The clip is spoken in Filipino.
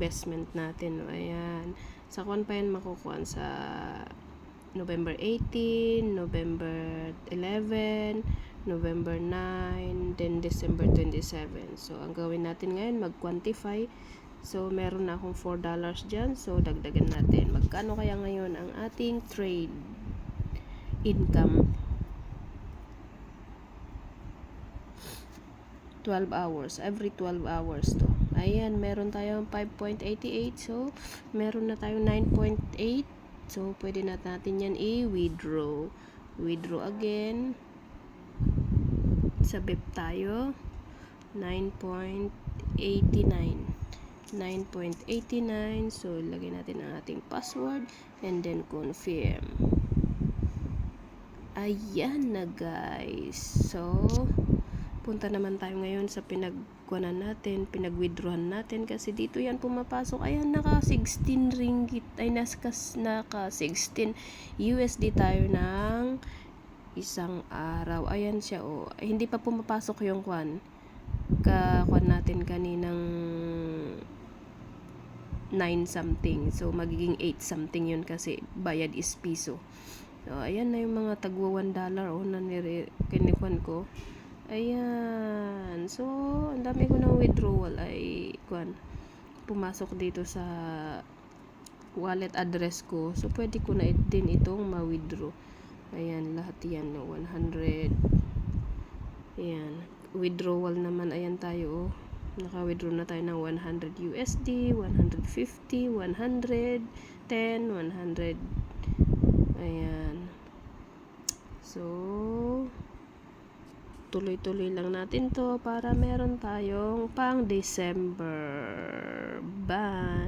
investment natin. Ayan. Sa kuwan pa yan makukuha sa November 18, November 11, November 9, then December 27. So, ang gawin natin ngayon, mag-quantify. So, meron na akong $4 dyan. So, dagdagan natin. Magkano kaya ngayon ang ating trade income? 12 hours. Every 12 hours to. Ayan, meron tayong 5.88. So, meron na tayong 9.8. So, pwede natin yan i-withdraw. Withdraw again. Sa BIP tayo. 9.89. 9.89. So, lagay natin ang ating password and then confirm. Ayan na guys. So, punta naman tayo ngayon sa pinagkuhanan natin, pinag-withdrawan natin kasi dito yan pumapasok. Ayan, naka 16 ringgit. Ay, naka 16 USD tayo ng isang araw. Ayan siya, oh. Ay, hindi pa pumapasok yung kwan. Kakuan natin kaninang 9 something. So, magiging 8 something yun kasi bayad is piso. So, ayan na yung mga tagwa $1 o na kinikuan ko. Ayan. So, ang dami ko ng withdrawal ay kuan. Pumasok dito sa wallet address ko. So, pwede ko na din itong ma-withdraw. Ayan, lahat yan. 100. Ayan. Withdrawal naman. Ayan tayo. Naka-withdraw na tayo ng 100 USD, 150, 100, 10, 100. Ayan. So, tuloy-tuloy lang natin to para meron tayong pang December. Bye!